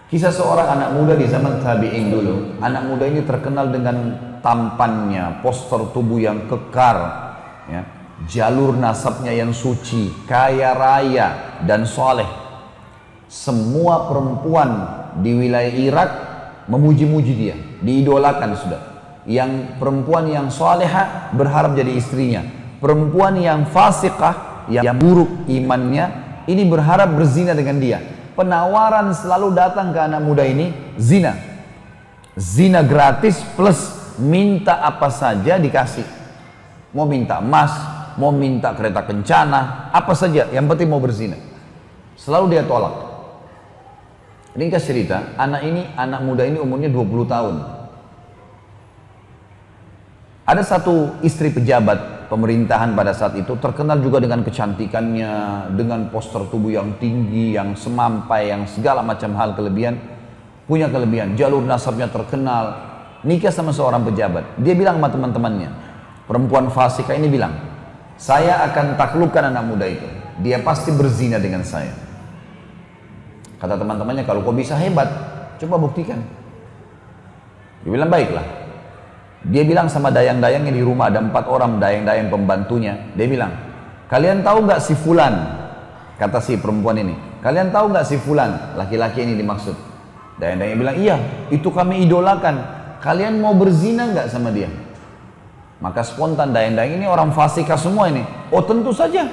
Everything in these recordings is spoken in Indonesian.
Kisah seorang anak muda di zaman tabi'in dulu. Anak muda ini terkenal dengan tampannya, postur tubuh yang kekar, ya, jalur nasabnya yang suci, kaya raya dan soleh. Semua perempuan di wilayah Irak memuji-muji dia, diidolakan sudah. Yang perempuan yang soleha berharap jadi istrinya. Perempuan yang fasikah, yang buruk imannya, ini berharap berzina dengan dia. Penawaran selalu datang ke anak muda ini, zina. Zina gratis plus minta apa saja dikasih. Mau minta emas, mau minta kereta kencana, apa saja, yang penting mau berzina. Selalu dia tolak. Ringkas cerita, anak muda ini umurnya 20 tahun. Ada satu istri pejabat pemerintahan pada saat itu, terkenal juga dengan kecantikannya, dengan postur tubuh yang tinggi, yang semampai, yang segala macam hal kelebihan. Punya kelebihan, jalur nasabnya terkenal, nikah sama seorang pejabat. Dia bilang sama teman-temannya, perempuan fasika ini bilang, saya akan taklukkan anak muda itu, dia pasti berzina dengan saya. Kata teman-temannya, kalau kau bisa hebat, coba buktikan. Dia bilang, baiklah. Dia bilang sama dayang-dayangnya di rumah, ada 4 orang dayang-dayang pembantunya. Dia bilang, kalian tahu nggak si Fulan? Kata si perempuan ini, kalian tahu nggak si Fulan? Laki-laki ini dimaksud. Dayang-dayangnya bilang, iya, itu kami idolakan. Kalian mau berzina nggak sama dia? Maka spontan dayang-dayang ini orang fasika semua ini. Oh tentu saja.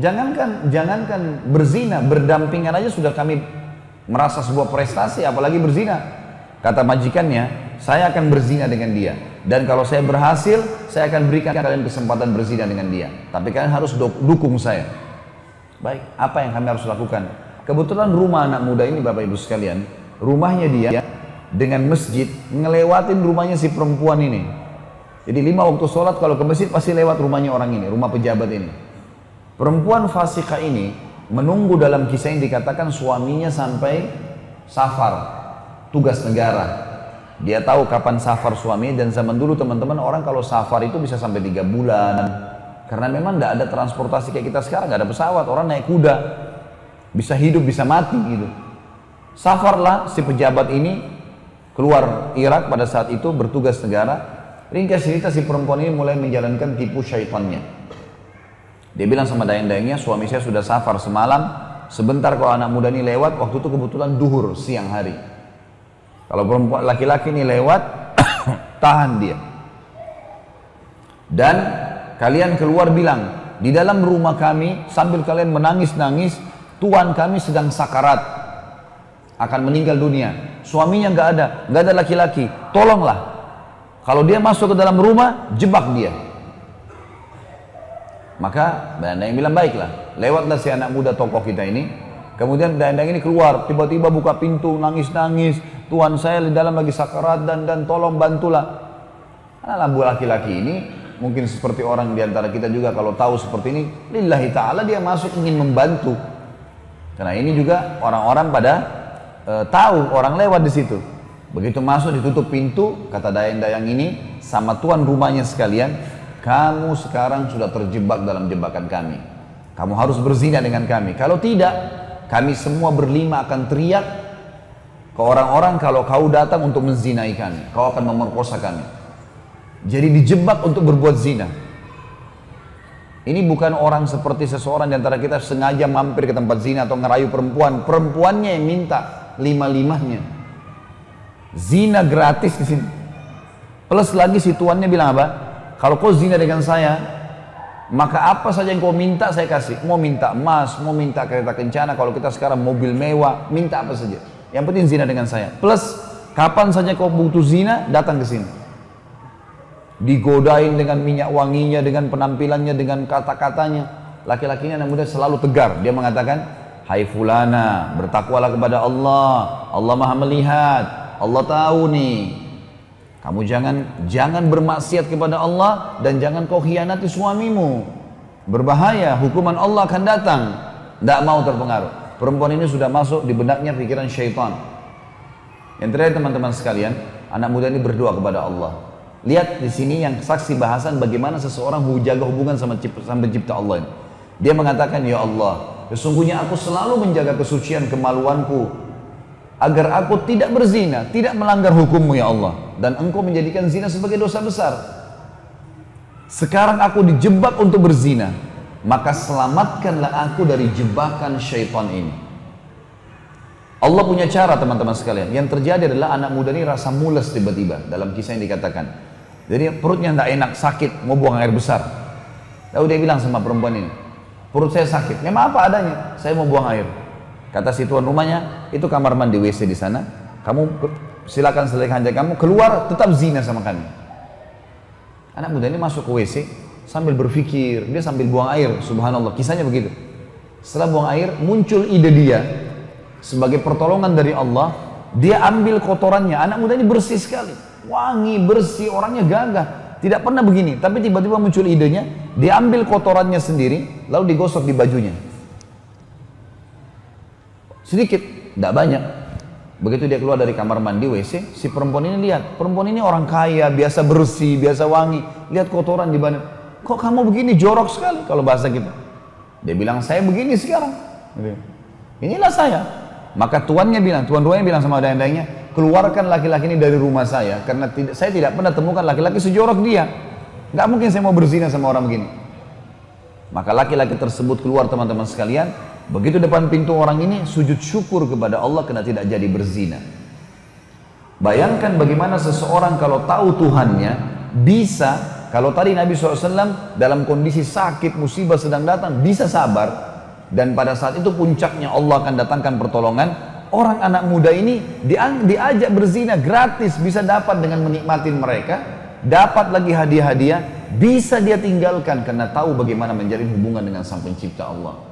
Jangankan berzina, berdampingan aja sudah kami merasa sebuah prestasi, apalagi berzina. Kata majikannya, saya akan berzina dengan dia. Dan kalau saya berhasil, saya akan berikan kalian kesempatan berzina dengan dia. Tapi kalian harus dukung saya. Baik, apa yang kami harus lakukan? Kebetulan rumah anak muda ini, Bapak Ibu sekalian, rumahnya dia dengan masjid, ngelewatin rumahnya si perempuan ini. Jadi 5 waktu sholat kalau ke masjid pasti lewat rumahnya orang ini, rumah pejabat ini. Perempuan fasika ini menunggu, dalam kisah yang dikatakan suaminya sampai safar, tugas negara. Dia tahu kapan safar suaminya, dan zaman dulu teman-teman, orang kalau safar itu bisa sampai 3 bulan. Karena memang tidak ada transportasi kayak kita sekarang, nggak ada pesawat, orang naik kuda. Bisa hidup, bisa mati gitu. Safarlah si pejabat ini keluar Irak pada saat itu, bertugas negara. Ringkas cerita, si perempuan ini mulai menjalankan tipu syaitannya. Dia bilang sama dayang-dayangnya, suami saya sudah safar semalam, sebentar kalau anak muda ini lewat, waktu itu kebetulan duhur, siang hari. Kalau perempuan laki-laki ini lewat, tahan dia. Dan kalian keluar bilang, di dalam rumah kami sambil kalian menangis-nangis, Tuhan kami sedang sakarat, akan meninggal dunia. Suaminya nggak ada laki-laki. Tolonglah. Kalau dia masuk ke dalam rumah, jebak dia. Maka dayang-dayang bilang, baiklah. Lewatlah si anak muda tokoh kita ini. Kemudian dayang-dayang ini keluar, tiba-tiba buka pintu, nangis-nangis. Tuhan saya di dalam lagi sakarat dan tolong bantulah. Anak laki-laki ini mungkin seperti orang diantara kita juga, kalau tahu seperti ini, lillahi ta'ala dia masuk ingin membantu. Karena ini juga orang-orang pada tahu orang lewat di situ. Begitu masuk ditutup pintu, kata dayang-dayang ini sama tuan rumahnya sekalian, kamu sekarang sudah terjebak dalam jebakan kami. Kamu harus berzina dengan kami. Kalau tidak, kami semua berlima akan teriak ke orang-orang kalau kau datang untuk menzinai kami, kau akan memerkosa kami. Jadi dijebak untuk berbuat zina. Ini bukan orang seperti seseorang di antara kita sengaja mampir ke tempat zina atau ngerayu perempuan. Perempuannya yang minta 5-5-nya. Zina gratis di sini. Plus lagi si tuannya bilang apa? Kalau kau zina dengan saya, maka apa saja yang kau minta saya kasih. Mau minta emas, mau minta kereta kencana, kalau kita sekarang mobil mewah, minta apa saja. Yang penting zina dengan saya. Plus, kapan saja kau butuh zina, datang ke sini. Digodain dengan minyak wanginya, dengan penampilannya, dengan kata-katanya. Laki-lakinya anak muda selalu tegar. Dia mengatakan, hai fulana, bertakwalah kepada Allah. Allah maha melihat. Allah tahu nih. Kamu jangan bermaksiat kepada Allah dan jangan kau khianati suamimu. Berbahaya, hukuman Allah akan datang. Tidak mau terpengaruh. Perempuan ini sudah masuk di benaknya pikiran syaitan. Yang terakhir teman-teman sekalian, anak muda ini berdoa kepada Allah. Lihat di sini yang saksi bahasan bagaimana seseorang jaga hubungan sama pencipta Allah ini. Dia mengatakan, ya Allah, sesungguhnya aku selalu menjaga kesucian kemaluanku. agar aku tidak berzina, tidak melanggar hukum-Mu ya Allah, dan Engkau menjadikan zina sebagai dosa besar. Sekarang aku dijebak untuk berzina, maka selamatkanlah aku dari jebakan syaitan ini. Allah punya cara teman-teman sekalian. Yang terjadi adalah anak muda ini rasa mules tiba-tiba dalam kisah yang dikatakan. Jadi perutnya tidak enak, sakit, mau buang air besar. Lalu dia bilang sama perempuan ini, perut saya sakit. Memang apa adanya, saya mau buang air. Kata si tuan rumahnya, itu kamar mandi WC di sana. Kamu silakan selesaikan hajat kamu, keluar tetap zina sama kami. Anak muda ini masuk ke WC sambil berpikir, dia sambil buang air. Subhanallah, kisahnya begitu. Setelah buang air, muncul ide dia. Sebagai pertolongan dari Allah, dia ambil kotorannya. Anak muda ini bersih sekali, wangi, bersih, orangnya gagah, tidak pernah begini. Tapi tiba-tiba muncul idenya, dia ambil kotorannya sendiri, lalu digosok di bajunya. Sedikit, tidak banyak. Begitu dia keluar dari kamar mandi WC, si perempuan ini lihat, perempuan ini orang kaya, biasa bersih, biasa wangi. Lihat kotoran di badan. Kok kamu begini, jorok sekali kalau bahasa kita. Dia bilang, saya begini sekarang. Inilah saya. Maka tuan rumahnya bilang sama dayang-dayangnya, keluarkan laki-laki ini dari rumah saya, karena saya tidak pernah temukan laki-laki sejorok dia. Nggak mungkin saya mau berzina sama orang begini. Maka laki-laki tersebut keluar teman-teman sekalian. Begitu depan pintu orang ini, sujud syukur kepada Allah karena tidak jadi berzina. Bayangkan bagaimana seseorang kalau tahu Tuhannya, bisa, kalau tadi Nabi SAW dalam kondisi sakit, musibah sedang datang, bisa sabar. Dan pada saat itu puncaknya Allah akan datangkan pertolongan. Orang anak muda ini diajak berzina gratis, bisa dapat dengan menikmati mereka, dapat lagi hadiah-hadiah, bisa dia tinggalkan karena tahu bagaimana menjalin hubungan dengan Sang Pencipta Allah.